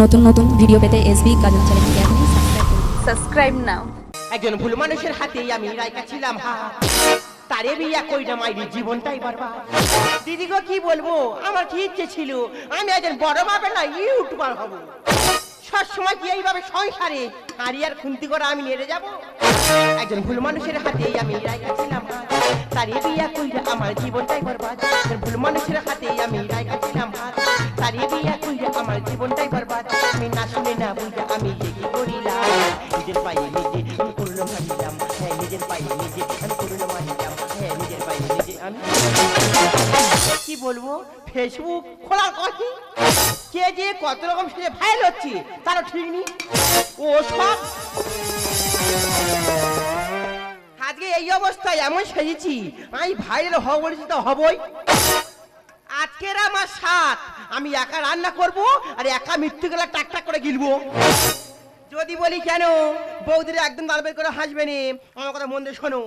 নতুন নতুন ভিডিও পেতে এসবি কাজল চ্যানেলকে আপনি সাবস্ক্রাইব নাও। একজন ভুল মানুষের হাতেই আমি রাইকা ছিলাম তারে বিয়া কই না মাইরি জীবনটাই বরবাদ। দিদি গো কি বলবো, আমার কি ইচ্ছে ছিল আমি একজন বড় মাপের না ইউটিউবার হব। সব সময় কি এইভাবে সংসারে হাড়ি আর খুন্তি করে আমি নেড়ে যাব? একজন ভুল মানুষের হাতেই আমি রাইকা ছিলাম তারে বিয়া কই না আমার জীবনটাই বরবাদ। ভুল মানুষের হাতেই আমি রাইকা ছিলাম তারে বিয়া কই না আমার জীবনটাই বরবাদ। আমি না শুনে না বুঝে আমি কি করিলাম, নিজের পায়ে নিজে আমি করলো মারিলাম। হ্যাঁ নিজের পায়ে নিজে আমি করলো মারিলাম। হ্যাঁ নিজের পায়ে নিজে আমি কি বলবো, ফেসবুক খোলার কথা কে যে কত রকম সেজে ভাইরাল হচ্ছে তারও ঠিক নেই। ও সব আজকে এই অবস্থায় এমন সেজেছি আমি ভাইরাল হব বলেছি তো হবই। আজকের আমার সাথ আমি একা রান্না করব আর একা মৃত্যু গেলে টাক টাক করে গিলবো। যদি বলি কেন বৌদিরা একদম দাঁড় বের করে হাসবে নি, আমার কথা মন দিয়ে শোনো।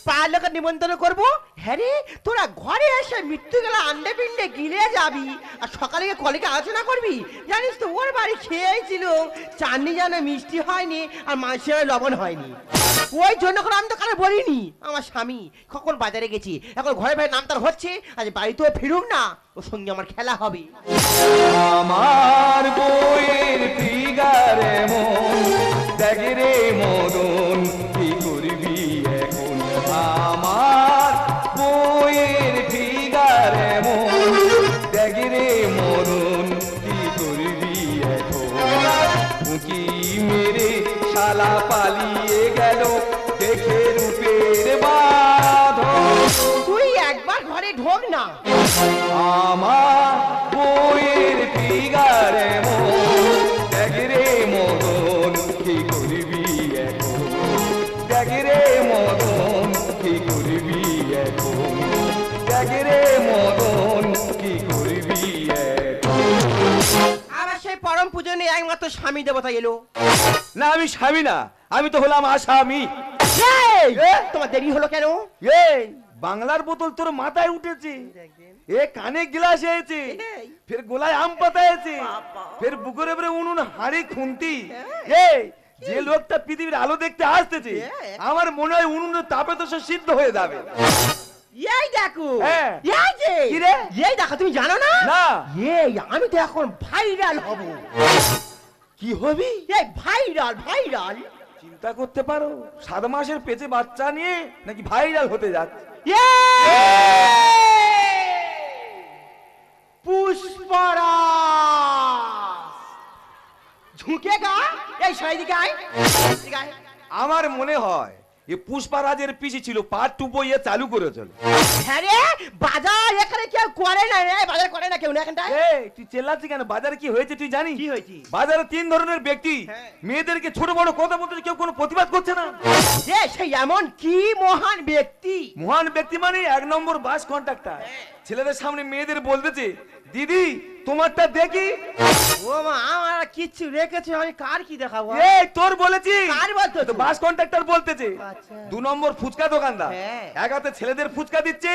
পাড়ার লোকের নিমন্ত্রণ করবো, হ্যাঁ রে তোরা ঘরে এসে মৃত্যু গেলে আন্ডে পিন্ডে গিলে যাবি আর সকালে গিয়ে কলেজে আলোচনা করবি। জানিস তো ওর বাড়ি খেয়েছিল চাটনি যেন মিষ্টি হয়নি আর মাংসের লবণ হয়নি। ওই জন্য করে আমি তো কারো বলিনি। আমার স্বামী কখন বাজারে গেছি, এখন ঘরে ভাই নাম তার হচ্ছে, আজ বাড়িতেও ফিরুক না, ওর সঙ্গে আমার খেলা হবে। আমার বইয়ের ফিগারে মন দেখে রে মদন, কি করবি এখন? আমার বইয়ের ফিগারে মন দেখে রে মদন, কি করবি এখন? উঁকি মেরে শালা পালিয়ে গেল দেখে রূপের বাঁধন। তুই একবার ঘরে ঢোক না। আমার বইয়ের ফিগারে মন দেখে রে মদন, কি করবি এখন? দেখে রে মদন, কি করবি এখন? দেখে রে মদন, কি করবি এখন? আবার সেই পরম পূজনীয় একমাত্র স্বামী দেবতা এলো। না আমি স্বামী না, আমি তো হলাম আসামি। তোমার দেরি হলো কেন? এই বাংলার বোতল তোর মাথায় উঠেছে, এ কানে গ্লাস হয়েছে, ফের গোলায় আম পাতা হয়েছে, ফের বুকের উপরে উনুন হাড়ি খুন্তি। এই যে লোকটা পৃথিবীর আলো দেখতে আসতেছে আমার মনে হয় উনুনের তাপে তো সে সিদ্ধ হয়ে যাবে। এই দেখো, হ্যাঁ। এই যে কি রে? এই দেখো, তুমি জানো না? না। এই আমি তো এখন ভাইরাল হব। কি হবি? এই ভাইরাল ভাইরাল চিন্তা করতে পারো, 7 মাসের পেটে বাচ্চা নিয়ে নাকি ভাইরাল হতে যাচ্ছে। পুষ্পরাজ ঝুঁকেগা। এই সাইদিকে আয়, এদিকে আয়। আমার মনে হয় এ পুষ্পারাজের পিসি ছিল, পার্ট 2 বইয়ে চালু করেছিল। হ্যাঁ রে, বাজার এখানে কেউ করে না রে, বাজার করে না কেউ না এখানটায়। এই তুই চেল্লাচ্ছিস কেন? বাজারে কি হয়েছে তুই জানিস? কি হয়েছে? বাজারে 3 ধরনের ব্যক্তি মেয়েদেরকে ছোট বড় কথা বলতে কেউ কোনো প্রতিবাদ করছে না। রে সেই এমন কি মহান ব্যক্তি? মহান ব্যক্তি মানে 1 নম্বর বাস কন্ট্রাক্টর। ছেলেদের সামনে মেয়েদের বলতেছে, দিদি তোমারটা দেখি। ও মা, আমার কিচ্ছু রেখেছে, আমি কার কি দেখাবো? এই তোর বলেছি। কার বলতো? তো বাস কন্ট্রাক্টর বলতেছে। আচ্ছা। 2 নম্বর ফুচকা দোকানদার, হ্যাঁ। এক হাতে ছেলেদের ফুচকা দিচ্ছে,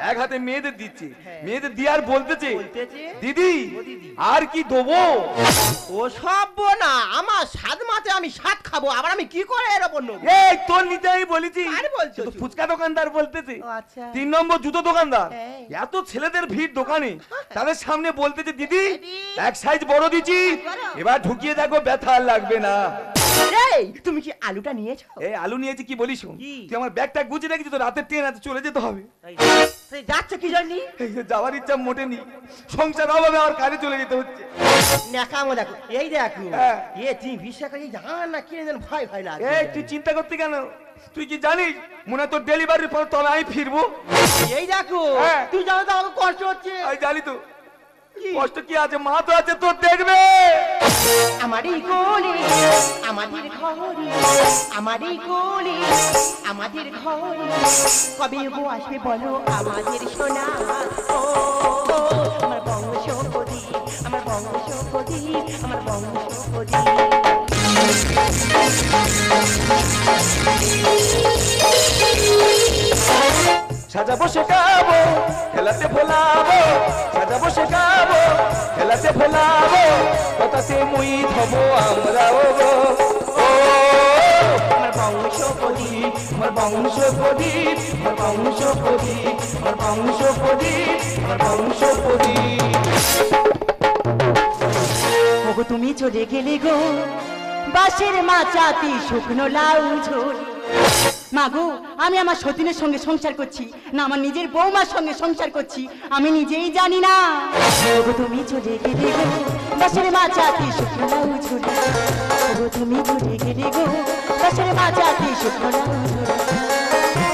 এক হাতে মেয়েদের দিচ্ছে। মেয়েদের দিয়ে আর বলতেছে, দিদি আর কি দেবো? ও সব না, আমার 7 মাসে আমি 7 খাবো, আবার আমি কি করে এর ওপর নেবো? এই তোর নিতে আমি বলেছি। কার বলছো? তো ফুচকা দোকানদার বলতেছে। ও আচ্ছা। 3 নম্বর জুতো দোকানদার, হ্যাঁ। এত ছেলেদের ভিড় দোকানে, তাদের সামনে বলতেছে, দিদি এক সাইজ বড় দিচ্ছি, এবার ঢুকিয়ে দেখো ব্যথা আর লাগবে না। এই তুমি কি আলুটা নিয়েছো? এই আলু নিয়েছি কি বলিস? কি? তুই আমার ব্যাগটা গুছিয়ে রেখেছিস, তো রাতের ট্রেন আছে, চলে যেতে হবে। তুই যাচ্ছ কি জন্যি? এই যে যাওয়ার ইচ্ছা মোটেনি, সংসার অভাবে আমার কাজে চলে যেতে হচ্ছে। নেকামো দেখো, এই দেখো। হ্যাঁ। তুমি বিশ্বাস করি জান না কিনে যেন ভয় ভয় লাগে। এই তুই চিন্তা করতে কেন? তুই কি জানিস মনে হয় তোর ডেলিভারির পর তবে আমি ফিরবো। এই দেখো, হ্যাঁ। তুই জানো তো আমার কষ্ট হচ্ছে। আমি জানি তো কষ্ট কি আছে, মা তো আছে, তোর দেখবে। আমারই কোলে আমাদের ঘরে, আমারই কোলে আমাদের ঘরে, কবে গো আসবে বলো আমাদের সোনা? ও আমার বংশপতি, আমার বংশপতি, আমার বংশপতি। সাজাবো শেখাবো খেলাতে ভোলাবো, সাজাবো শেখাবো খেলাতে ভোলাবো, কথাতে মুহিত হব আমরাও গো। ও আমার বংশ প্রদীপ, আমার বংশ প্রদীপ, আমার বংশ প্রদীপ, আমার বংশ প্রদীপ, আমার বংশ প্রদীপ। ওগো তুমি চলে গেলে গো বাঁশের মাচাতি শুকনো লাউ ঝোল। মাগো আমি আমার সতীনের সঙ্গে সংসার করছি না আমার নিজের বৌমার সঙ্গে সংসার করছি আমি নিজেই জানি না। ওগো তুমি চলে গেলে গো বাঁশের মাচাতি শুকনো লাউ ঝোল। ওগো তুমি চলে গেলে গো বাঁশের মাচাতি শুকনো লাউ ঝোল।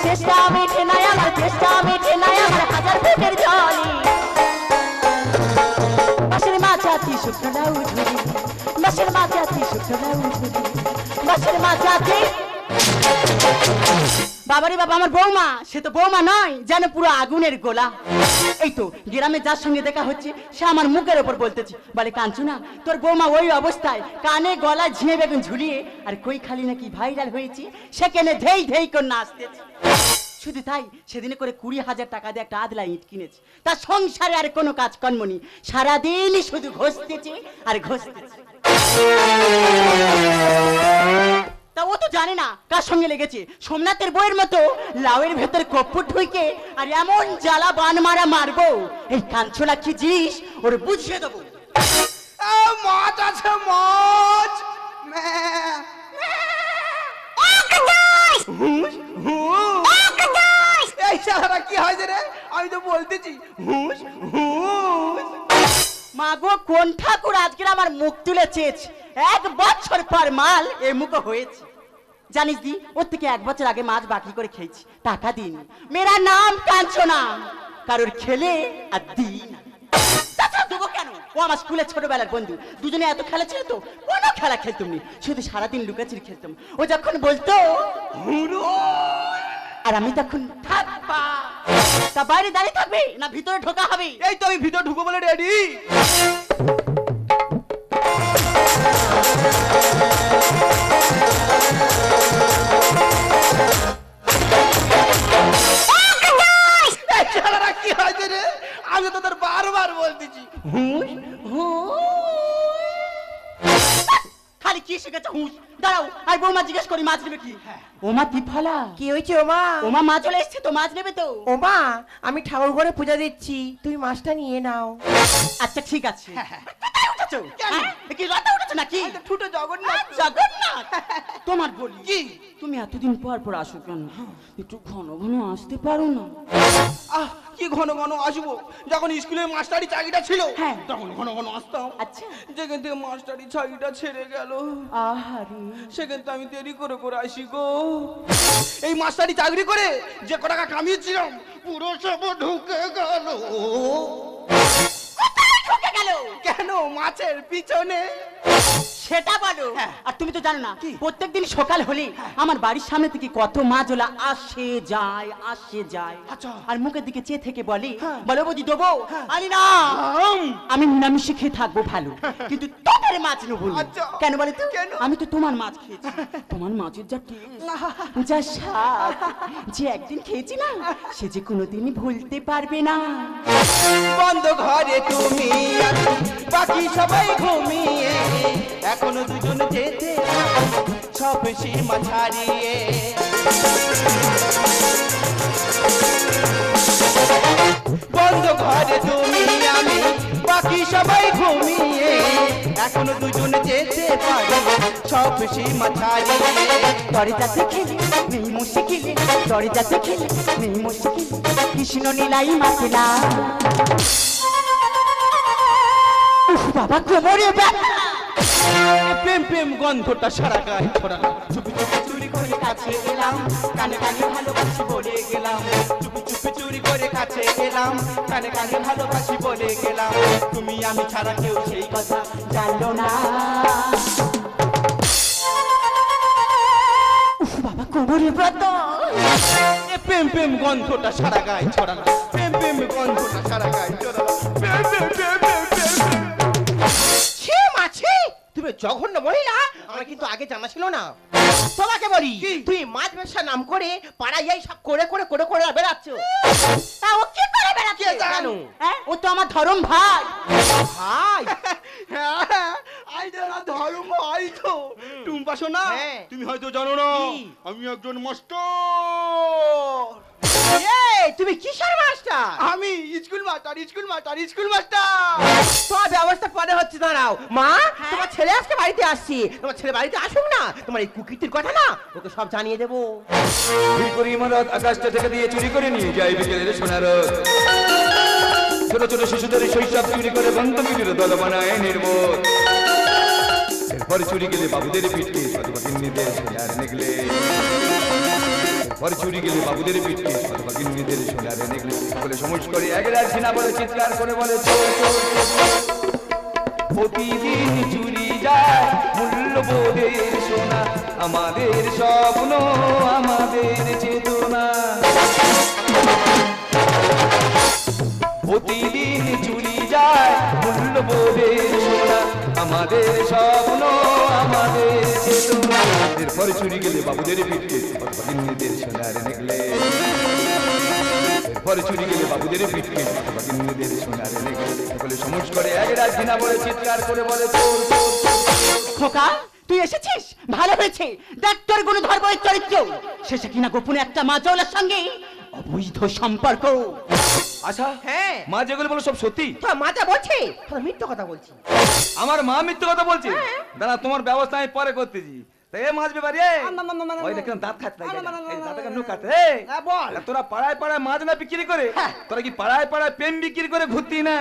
চেষ্টা মেটে নাই আমার, চেষ্টা মেটে নাই আমার হাজার পেটের জলে। বাঁশের মাচাতি শুকনো লাউ ঝোল, বাঁশের মাচাতি শুকনো লাউ ঝোল, বাঁশের মাচাতি। বাবারে বাবা আমার বৌমা, সে তো বৌমা নয় যেন পুরো আগুনের গোলা। এই তো গ্রামে যার সঙ্গে দেখা হচ্ছে সে আমার মুখের ওপর বলতেছে, বলে কাঞ্চনা তোর বৌমা ওই অবস্থায় কানে গলা ঝিঁয়ে বেগুন ঝুলিয়ে আর কই খালি নাকি ভাইরাল হয়েছে সেখানে ধেই ধেই করে নাচতেছে। শুধু তাই সেদিনে করে 20,000 টাকা দিয়ে একটা আদলা ইট কিনেছে, তার সংসারে আর কোনো কাজ কর্ম নেই, সারাদিনই শুধু ঘষতেছে আর ঘষতেছে। তা ও তো জানে না কার সঙ্গে লেগেছে, সোমনাথের বইয়ের মতো লাউয়ের ভেতর কপ্পুর ঢুকে আর এমন জ্বালা বান মারা মারবো এই কাঞ্চনা কি জিনিস ওর বুঝিয়ে দেবো। মাছ আছে মাছ। এই শালারা কি হয়েছে রে? আমি তো বলতেছি হুস হুস। মাগো কোন ঠাকুর আজকে আমার মুখ তুলে চেয়েছে, 1 বছর পর মাল এ মুখ হয়েছে। জানিস দি ওর থেকে 1 বছর আগে মাছ বাকি করে খেয়েছি, টাকা দিন। মেরা নাম কাঞ্চনা, কারোর খেলে আর দিন দেবো কেন? ও আমার স্কুলের ছোটবেলার বন্ধু, দুজনে এত খেলা ছিল তো কোনো খেলা খেলতাম নি, শুধু সারাদিন লুকাচুরি খেলতাম। ও যখন বলতো আর আমি তখন থাকবা, তা বাইরে দাঁড়িয়ে থাকবে না ভিতরে ঢোকা হবে? এই তো আমি ভিতর ঢুকবো বলে রেডি। কি হয়েছে রে? আমি তো তোর বারবার বলতেছি হুস খালি কি শিখেছে হুঁশ। দাঁড়াও আর বৌমা জিজ্ঞেস করি মাছ নেবে কি? ওমা তিফলা কি হয়েছে ওমা? ওমা মাছ চলে এসছে তো, মাছ নেবে তো? ওমা আমি ঠাকুর ঘরে পূজা দিচ্ছি, তুমি মাছটা নিয়ে নাও। আচ্ছা ঠিক আছে। কোথায় উঠেছো? হ্যাঁ? এ কি রাতে উঠেছো নাকি? ঠুটো জগন্নাথ। জগন্নাথ তোমার বলি কি তুমি এতদিন পর পর আসো কেন? একটু ঘন ঘন আসতে পারো না? আহ কি ঘন ঘন আসবো, যখন স্কুলে মাস্টারি চাকরিটা ছিল হ্যাঁ। তখন ঘন ঘন আসতাম। আচ্ছা যেখান থেকে মাস্টারি চাকরিটা ছেড়ে গেল আহারে সেখান থেকে আমি দেরি করে করে আসি গো। এই মাস্টারি চাকরি করে যে ক টাকা কামিয়েছিলাম পুরো সব ঢুকে গেল। ঢুকে গেল কেন? মাছের পিছনে। সেটা বলো। হ্যাঁ। আর তুমি তো জানো না প্রত্যেকদিন সকাল হলে আমার বাড়ির সামনে থেকে কত মাছওয়ালা আসে যায় আসে যায়। আচ্ছা। আর মুখের দিকে চেয়ে থেকে বলে হ্যাঁ। বলো বৌদি দেবো? আরে না আমি নিরামিষে খেয়ে থাকবো ভালো, কিন্তু তোদের মাছ নেবো না। আচ্ছা। কেন বলে তো? কেন? আমি তো তোমার মাছ খেয়েছি, তোমার মাছের যা টেস্ট, যা স্বাদ, যে একদিন খেয়েছি না সে যে কোনোদিনই ভুলতে পারবে না। বন্ধ ঘরে তুমি আমি, বাকি সবাই ঘুমিয়ে, এখনো দুজন যেতে সব সীমা ছাড়িয়ে। বন্ধ ঘরে তুমি আমি, বাকি সবাই ঘুমিয়ে, এখনো দুজন যেতে পারি সব সীমা ছাড়িয়ে। দরজাতে খেলে নেই মুশকিল, দরজাতে খেলে নেই মুশকিল, কৃষ্ণ নীলাই মাতলা। উফ বাবা কোমরে ব্যথা। প্রেম প্রেম গন্ধটা সারা গায়ে ছড়ানো, চুপি চুপি চুরি করে কাছে এলাম, কানে কানে ভালোবাসি বলে গেলাম। চুপি চুপি চুরি করে কাছে এলাম, কানে কানে ভালোবাসি বলে গেলাম। তুমি আমি ছাড়া কেউ সেই কথা জানলো না। উফ বাবা কোমরে ব্যথা। প্রেম প্রেম গন্ধটা সারা গায়ে ছড়ানো, প্রেম প্রেম গন্ধটা সারা গায়ে ছড়ানো। প্রেম, প্রেম, প্রেম, প্রেম, প্রেম, প্রেম। ছি মাছি, তুমি জঘন্য মহিলা, আমার কিন্তু আগে জানা ছিল না। তোমাকে বলি তুই মাছ ব্যবসা নাম করে পাড়ায় এই সব করে বেড়াচ্ছ। তা ও কি করে বেড়াচ্ছে? কে জানো? হ্যাঁ, ও তো আমার ধরম ভাই। ভাই আইডিয়া ধর্ম আই তো টুম্পা শোনা, হ্যাঁ। তুমি হয়তো জানো না কি? আমি একজন মাস্টার। এই তুমি কিসের মাস্টার? আমি স্কুল মাস্টার। তোমার ব্যবস্থা পরে হচ্ছে, দাঁড়াও। মা, তোমার ছেলে আজকে বাড়িতে আসছি, তোমার ছেলে বাড়িতে আসুক না, তোমার এই কুকীর্তির কথা না ওকে সব জানিয়ে দেবো। চুরি করে ইমারত আকাশটা থেকে দিয়ে চুরি করে নিয়ে যাই বিকেলের সোনার। ছোট ছোট শিশুদের শৈশব চুরি করে বন্ধুমিলির দল বানায় নির্বোধ। এরপর চুরি গেলে বাবুদের পিঠকে শতভাগিনীদের সোনার নেগলে। এরপর চুরি গেলে বাবুদের পিঠকে শতভাগিনীদের সোনার নেগলে বলে সমস করে একরাত ঘৃণা বলে চিৎকার করে বলে চোর চোর চোর। প্রতিদিন চুরি যায় মূল্যবোধের সোনা, আমাদের স্বপ্ন আমাদের চেতনা। প্রতিদিন চুরি যায় মূল্যবোধের সোনা, আমাদের স্বপ্ন আমাদের চেতনা। এরপর চুরি গেলে বাবুদের পিঠকে শতভাগিনীদের সোনার নেগলে। এরপর চুরি গেলে বাবুদের পিঠকে শতভাগিনীদের সোনার নেগলে বলে সমস করে একরাত ঘৃণা বলে চিৎকার করে বলে চোর চোর চোর। খোকা, তুই এসেছিস, ভালো হয়েছে। দেখ তোর গুণধর বইয়ের চরিত্র, শেষে কিনা গোপনে একটা মাঝওয়ালার সঙ্গে অবৈধ সম্পর্ক। আচ্ছা, হ্যাঁ। মা যেগুলো বলো সব সত্যি? তোমার মা যা বলছে তাহলে মিথ্যে কথা বলছি। আমার মা মিথ্যে কথা বলছে? দাঁড়া, তোমার ব্যবস্থা আমি পরে করতেছি। তাই এ মাছ ব্যাপারি, ওই দেখলাম দাঁত খাচ্ছে, দাঁতে কেন কাটে? বল। তোরা পাড়ায় পাড়ায় মাছ না বিক্রি করে, তোরা কি পাড়ায় পাড়ায় প্রেম বিক্রি করে ঘুরতি না?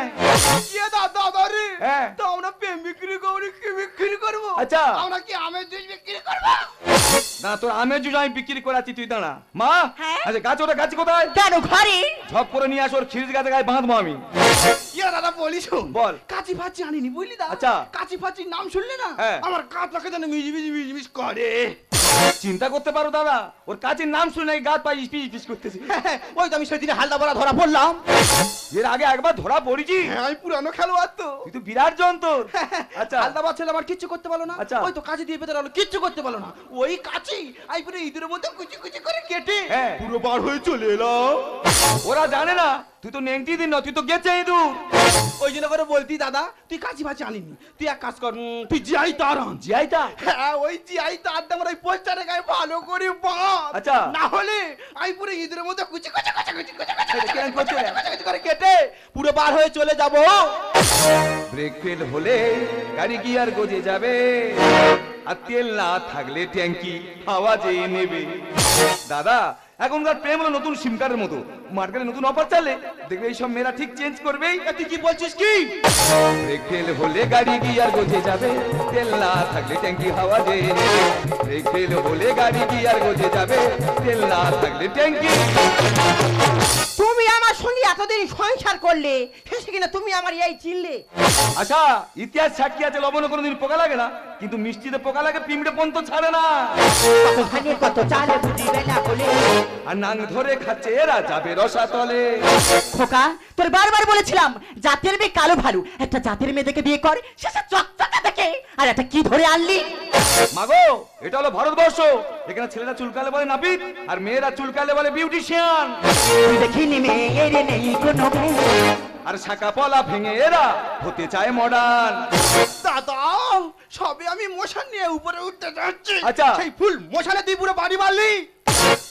হ্যাঁ। তো আমরা প্রেম বিক্রি করি, কি বিক্রি করবো? আচ্ছা। আমরা কি আমের জুস বিক্রি করবো? না, তোর আমের জুস আমি বিক্রি করাচ্ছি, তুই দাঁড়া। মা, হ্যাঁ? আচ্ছা গাছ ওটা গাছ কোথায়? কেন ঘরে? ঝপ করে নিয়ে আসো, ওর খিরিজ গাছে গায়ে বাঁধবো আমি। ইয়া দাদা বলিস, বল। কাচি ফাচি আনিনি বুঝলি দা? আচ্ছা। কাচি ফাচির নাম শুনলে না হ্যাঁ। আমার কাঁচ পাখে যেন মিজমিজ করে। চিন্তা করতে পারো দাদা, ওর কাছের নাম শুনে গাছ পাই ইস্পিস ইস্পিস করতেছি। ওই তো আমি সেদিন হালদা বড়া ধরা পড়লাম। এর আগে একবার ধরা পড়েছি। হ্যাঁ, আমি পুরানো খেলোয়াড় তো। তুই তো বিরাট যন্তর। আচ্ছা, হালদাবার ছেলে আমার কিচ্ছু করতে পারলো না। আচ্ছা। ওই তো কাঁচি দিয়ে পেতে গেল, কিচ্ছু করতে পারলো না। ওই কাঁচি আমি পুরো ইঁদুরের মধ্যে কুচি কুচি করে কেটে হ্যাঁ। পুরো বার হয়ে চলে এলাম। ওরা জানে না তুই তো নেংটি দিন না, তুই তো গেছে ইঁদুর। ওই জন্য করে বলতি দাদা তুই কাঁচি ফাচি আনিনি, তুই এক কাজ কর, তুই জিআই তার আন। জিয়াইতা? হ্যাঁ, ওই জিআই তার আমার ওই পোস্টারে গায়ে ভালো করে বাঁধ। আচ্ছা। না হলে আমি পুরো ইঁদুরের মধ্যে কুচি কুচি কুচি কুচি কুচি কেন করতে রে? কুচি করে কেটে পুরো বার হয়ে চলে যাব। ব্রেক ফেল হলে গাড়ি গিয়ার গজে যাবে, আর তেল না থাকলে ট্যাঙ্কি হাওয়া যেয়ে নেবে। দাদা, এখনকার প্রেম হলো নতুন সিম কার্ডের মতো, মার্কেটে নতুন অফার চালে দেখবে এইসব মেয়েরা ঠিক চেঞ্জ করবেই। তুই কি বলছিস কি? ব্রেক ফেল হলে গাড়ি গিয়ার গজে যাবে, তেল না থাকলে ট্যাঙ্কি হাওয়া যেয়ে নেবে। ব্রেক ফেল হলে গাড়ি গিয়ার গজে যাবে, তেল না থাকলে ট্যাঙ্কি। তুমি আমার সঙ্গে এতদিন সংসার করলে, শেষে কিনা তুমি আমার এই চিনলে। আচ্ছা, ইতিহাস সাক্ষী আছে লবণে কোনোদিন পোকা লাগে না, কিন্তু মিষ্টিতে পোকা লাগে, পিঁমড়ে পর্যন্ত ছাড়ে না। কতখানি কত চালে বুঝি বেলা বলে, আর নাং ধরে খাচ্ছে এরা যাবে রসাতলে। খোকা, তোর বারবার বলেছিলাম জাতের মেয়ে কালো ভালো, একটা জাতের মেয়ে দেখে বিয়ে কর, শেষে চকচকা দেখে আর একটা কি ধরে আনলি? মাগো, এটা হলো ভারতবর্ষ, এখানে ছেলেরা চুলকালে বলে নাপিত, আর মেয়েরা চুলকালে বলে বিউটিশিয়ান। তুই দেখিনি মেয়ের নেই কোনো গুণ, আর শাখা পলা ভেঙে এরা হতে চায় মডার্ন। দাদা সবে আমি মশান নিয়ে উপরে উঠতে যাচ্ছি, আচ্ছা। সেই ফুল মশানে তুই পুরো বাড়ি মারলি।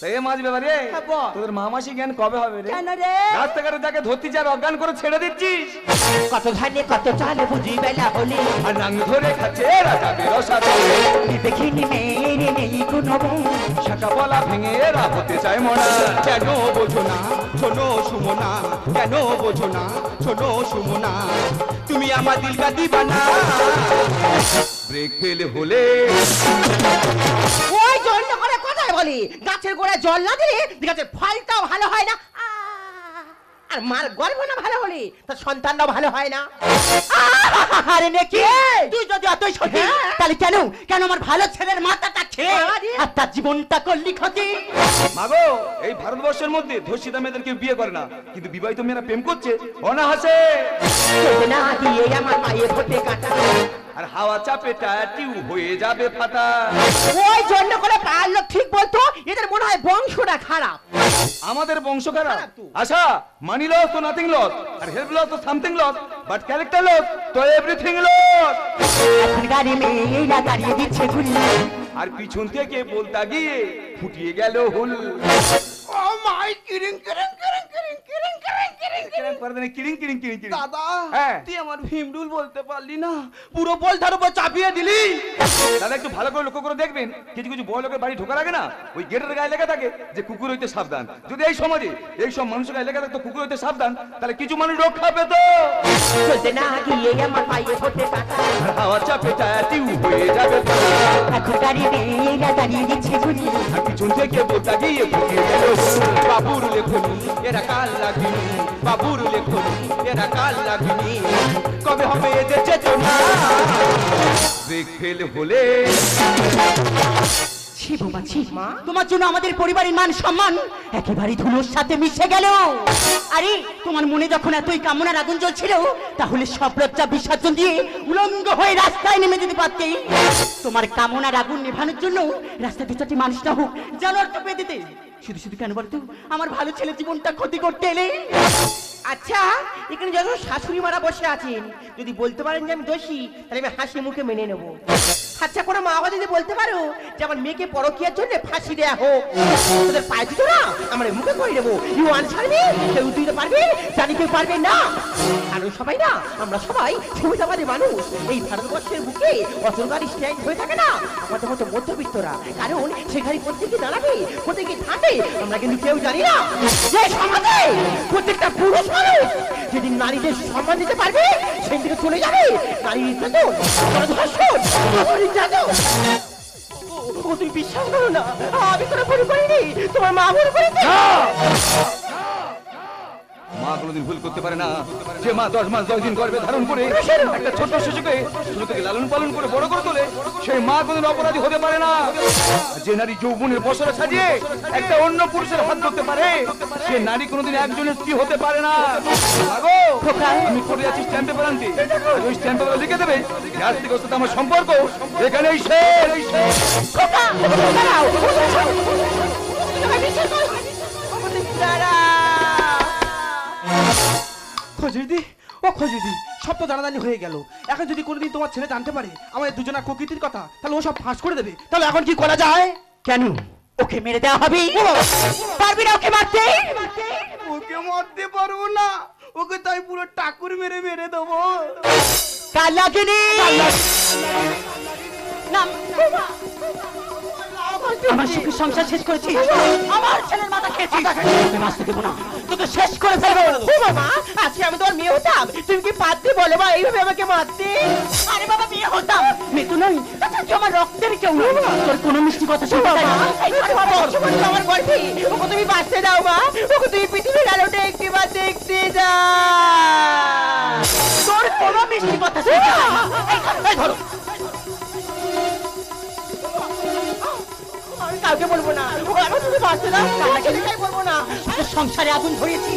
এই মাঝ ব্যাপারে হ্যাঁ, বল। তোদের মামাসি জ্ঞান কবে হবে রে? কেন রে? রাস্তাঘাটে যাকে ধরতি যার অজ্ঞান করে ছেড়ে দিচ্ছিস, কতখানি কত চালে বুঝি বেলা হলে, আর নাং ধরে খাচ্ছে এরা যাবে রসাতলে। তুই দেখিনি মেয়ের নেই কোনো গুণ, শাখা পলা ভেঙে এরা হতে চায় মডার্ন। কেন বোঝো না শোনো সুমনা, কেন বোঝো না শোনো সুমনা, তুমি আমার দিল কা দিবানা। ব্রেক ফেল হলে ওই জন্য করে কথাই বলি, গাছের গোড়ায় জল না দিলে গাছের ফলটাও ভালো হয় না, আর মার গর্ভ না ভালো হলে তার সন্তানটাও ভালো হয় না। আরে নাকি তুই যদি অতই সত্যি, তাহলে কেন কেন আমার ভালো ছেলের মাথাটা খেয়ে আর তার জীবনটা করলি ক্ষতি? মাগো, এই ভারতবর্ষের মধ্যে ধর্ষিতা মেয়েদের কেউ বিয়ে করে না, কিন্তু বিবাহিত মেয়েরা প্রেম করছে অনাহাসে। না দিয়ে আমার পায়ে ফোটে কাটা, আর হাওয়া চাপে টায়ার টিউব হয়ে যাবে ফাটা। ওই জন্য করে পাড়ার লোক ঠিক বলতো, এদের মনে হয় বংশটা খারাপ। আমাদের বংশ খারাপ? খারাপ তো। আশা, মানি লস তো নাথিং লস, আর হেল্প লস তো something loss, but character loss তো এভরিথিং লস। এখনকার মেয়েরা দাঁড়িয়ে দিচ্ছে ঘুরি, আর পিছন থেকে বলতা গিয়ে ফুটিয়ে গেল হুল। ও মাই কিরিং কিরিং কিরিং কিরিং কিরিং কিরিং কিরিং কিরিং করে দেনে, কিরিং কিরিং কিরিং কিরিং। দাদা হ্যাঁ। তুই আমার ভীমরুল বলতে পারলি না, পুরো বলটার উপর চাপিয়ে দিলি। দাদা একটু ভালো করে লক্ষ্য করে দেখবেন, কিছু কিছু বড় লোকের বাড়ি ঢোকার আগে না ওই গেটের গায়ে লেখা থাকে যে কুকুর হইতে সাবধান। যদি এই সমাজে এই সব মানুষের গায়ে লেখা থাকতো কুকুর হইতে সাবধান, তাহলে কিছু মানুষ রক্ষা পেত। চলতে না গিয়ে আমার পায়ে ফোটে কাটা। আর হাওয়া চাপে টায়ার টিউব হয়ে যাবে ফাটা। এখনকার মেয়েরা দাঁড়িয়ে দিচ্ছে ঘুরি, আর পিছন থেকে বলতা গিয়ে ফুটিয়ে গেল হুল। বাবুর লেখনি এরা কাল লাগিনি, বাবুর লেখনি এরা কাল লাগিনি, কবে হবে এদের চেতনা? ব্রেক ফেল হলে ছি বাবা ছি, তোমার জন্য আমাদের পরিবারের মান সম্মান একেবারে ধুলোর সাথে মিশে গেল। আরে তোমার মনে যখন এতই কামনার আগুন জ্বলছিল, তাহলে সব লজ্জা বিসর্জন দিয়ে উলঙ্গ হয়ে রাস্তায় নেমে যেতে পারতে। তোমার কামনার আগুন নেভানোর জন্য রাস্তায় দু চারটি মানুষ না হোক জানোয়ার তো পেয়ে দিতে। শুধু শুধু কেন বলতো আমার ভালো ছেলে জীবনটা ক্ষতি করতে এলে? আচ্ছা, এখানে যখন শাশুড়ি মারা বসে আছেন, যদি বলতে পারেন যে আমি দোষী, তাহলে আমি হাসি মুখে মেনে নেব। আচ্ছা, কোনো মা বাবা যদি বলতে পারো যে আমার মেয়েকে পরকীয়ার জন্য ফাঁসি দেয়া হোক, তোদের পায়ে দিত না, আমার মুখে করে নেবো। ইউ আনসার মি, কেউ দিতে পারবে? জানি কেউ পারবে না। আর সবাই না, আমরা সবাই সুবিধাবাদী মানুষ। এই ভারতবর্ষের বুকে অত গাড়ি স্ট্যান্ড হয়ে থাকে না আমাদের মতো মধ্যবিত্তরা, কারণ সেখানে প্রত্যেকে দাঁড়াবে, প্রত্যেকে থাকে, আমরা কিন্তু কেউ জানি না যে সমাজে প্রত্যেকটা পুরুষ মানুষ যেদিন নারীদের সম্মান দিতে পারবে, সেই দিকে চলে যাবে নারী নির্যাতন, ধর্ষণ, নির্যাতন। ও তুমি বিশ্বাস করো না, আমি কোনো ভুল করিনি, তোমার মা ভুল করেছে। মা কোনোদিন ভুল করতে পারে না। যে মা 10 মাস 10 দিন গর্ভে ধারণ করে একটা ছোট্ট শিশুকে ছোট থেকে লালন পালন করে বড় করে তোলে, সেই মা কোনোদিন অপরাধী হতে পারে না। আর যে নারী যৌবনের বছরে সাজিয়ে একটা অন্য পুরুষের হাত ধরতে পারে, সে নারী কোনোদিন একজনের স্ত্রী হতে পারে না। আগো আমি করে যাচ্ছি স্ট্যাম্প পেপার আনতে, আর ওই স্ট্যাম্প পেপার লিখে দেবে যে আজ থেকে ওর সাথে আমার সম্পর্ক এখানেই শেষ। খোঁজরিদি, ও খোঁজরিদি, সব তো জানাজানি হয়ে গেল। এখন যদি কোনোদিন তোমার ছেলে জানতে পারে আমাদের দুজনের প্রকৃতির কথা, তাহলে ও সব ফাঁস করে দেবে। তাহলে এখন কি করা যায়? কেন ওকে মেরে দেওয়া হবে? পারবি না ওকে মারতে? ওকে মারতে পারবো না, ওকে তাই পুরো টাকুর মেরে মেরে দেবো। কাল লাগেনি না, আমার সুখের সংসার শেষ করেছিস, আমার ছেলের মাথা খেয়েছিস, তোকে বাঁচতে দেবো না, তোকে শেষ করে ফেলবো। ও বাবা, আজকে আমি তোমার মেয়ে হতাম, তুমি কি পারতে বলো বা এইভাবে আমাকে মারতে? আরে বাবা বিয়ে হতাম, মেয়ে তো নই, তাছাড়া তুই আমার রক্তের কেউ নয়, তোর কোনো মিষ্টি কথা শুনতে চাই না। আমার গর্ভে ওকে তুমি বাঁচতে দাও মা, ওকে তুমি পৃথিবীর আলোটা একটিবার দেখতে যাও। তোর কোনো মিষ্টি কথা শুনতে চাই না। এই ধরো, আমি কাউকে বলবো না, ওকে আমি তুমি বাঁচতে দাও, কাউকে বলবো না। তোর সংসারে আগুন ধরিয়েছি।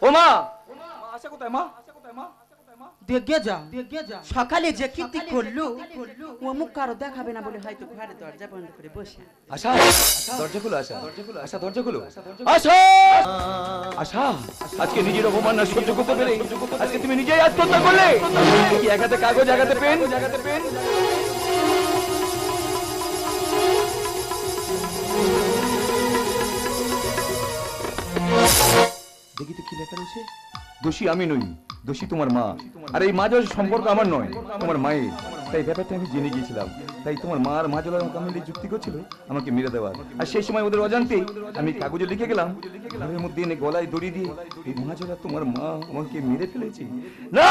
ও মা, আশা কোথায় মা? দেখে যা, সকালে যে কীর্তি করলো ও মুখ কারো দেখাবে না বলে হয়তো ঘরে দরজা বন্ধ করে বসে। আশা, দরজা খুলো আশা, আশা দরজা খুলো। আশা, আশা, আজকে নিজের অপমান না সহ্য করতে পেরে আজকে তুমি নিজেই আত্মহত্যা করলে। কি এক হাতে কাগজ, এক হাতে পেন, দেখি তো কি লেখা রয়েছে। দোষী আমি নই, দোষী তোমার মা। আর এই মাঝের সম্পর্ক আমার নয়, তোমার মায়ের। তাই ব্যাপারটা আমি জেনে গিয়েছিলাম। তাই তোমার মা আর মাজলার মোকাবিলা যুক্তি করছিল আমাকে মেরে দেওয়ার। আর সেই সময় ওদের অজান্তেই আমি কাগজে লিখে গেলাম, ঘরের মধ্যে এনে গলায় দড়ি দিয়ে এই মাজলা তোমার মা আমাকে মেরে ফেলেছে। না!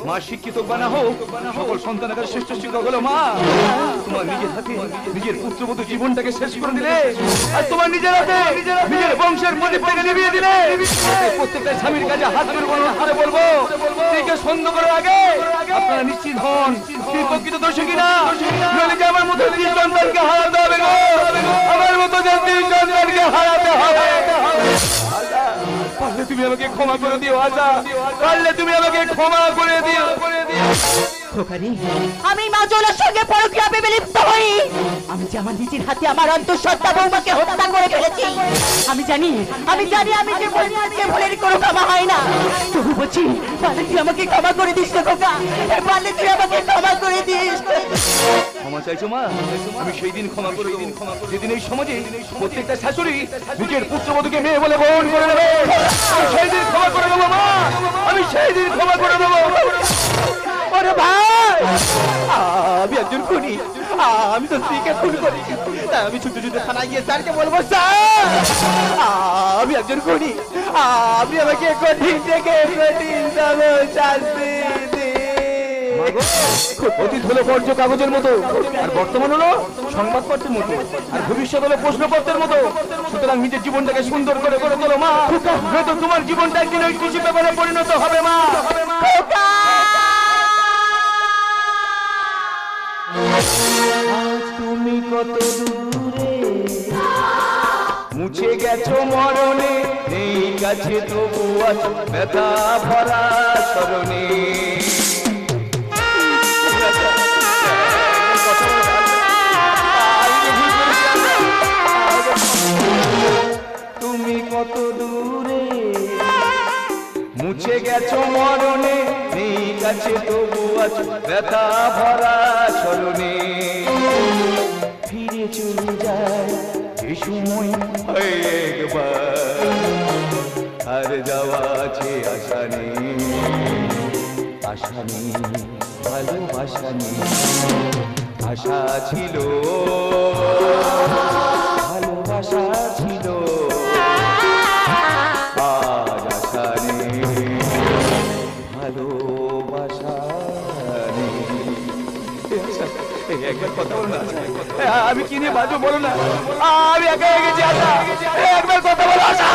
মা মা শিক্ষিত বানা হোক, সকল সন্তানের কাছে শ্রেষ্ঠ শিক্ষক হলো মা। তোমার নিজের হাতে নিজের পুত্রবধূ জীবনটাকে শেষ করে দিলে, আর তোমার নিজের হাতে নিজের বংশের প্রদীপটাকে নিভিয়ে দিলে। প্রত্যেকটা স্বামীর কাছে হাত জোড় করে বলবো, স্ত্রীকে সন্দেহ করার আগে আপনারা নিশ্চিত হন তিনি প্রকৃত দোষী কিনা। নইলে যে আমার মতো তিন সন্তানকে হারাতে হবে গো, আমার মতো যে তিন সন্তানকে হারাতে হবে। পারলে তুমি আমাকে ক্ষমা করে দিও আশা, পারলে তুমি আমাকে ক্ষমা করে দিও। খোকারি, আমি মাজলার সঙ্গে পরকীয়া প্রেমে লিপ্ত হই। আমি যে আমার নিজের হাতে আমার অন্তঃসত্ত্বা বৌমাকে হত্যা করে ফেলেছি। আমি জানি আমি যে ভুলের কোনো ক্ষমা হয় না। তবু বলছি, পারলে তুই আমাকে ক্ষমা করে দিস না খোকা, পারলে তুই আমাকে ক্ষমা করে দিস। ক্ষমা চাইছো মা? আমি সেই দিন ক্ষমা করে দেব যেদিন এই সমাজে প্রত্যেকটা শাশুড়ি নিজের পুত্রবধূকে মেয়ে বলে গ্রহণ করে নেবে। আমি সেই দিন ক্ষমা করে দেবো মা, আমি সেই দিন ক্ষমা করে দেবো। ওরে ভাই, আমি একজন খুনি, আমি তো স্ত্রীকে খুন করি। আমি ছুটে ছুটে থানায় গিয়ে স্যারকে বলবো, স্যার আমি একজন খুনি, আপনি আমাকে কঠিন থেকে কঠিন শাস্তি দিন। অতীত হলো পর্য কাগজের মতো, আর বর্তমান হলো সংবাদপত্রের মতো, আর ভবিষ্যৎ হলো প্রশ্নপত্রের মতো। সুতরাং নিজের জীবনটাকে সুন্দর করে গড়ে তোলো মা, নয়তো তোমার জীবনটা একদিন ওই কৃষি ব্যাপারে পরিণত হবে মা। আজ তুমি কত দূরে, মুছে গেছো মরণে, এই কাছে তবু আছো ব্যথা ভরা স্মরণে। তুমি কত দূরে, মুছে গেছো মরণে, এই কাছে তবু আছো ব্যথা ভরা স্মরণে। ফিরে চলে যায় এই সময় হয় একবার, আর যাওয়া আছে আশা নেই, আশা নেই, ভালোবাসা নেই। আশা ছিল, ভালোবাসা ছিল, আজ আশা নেই, ভালোবাসা নেই। একবার কথা বলো না, আমি কি নিয়ে বাজবো বলো না, আমি একা গেছি আশা, একবার কথা বলো আশা।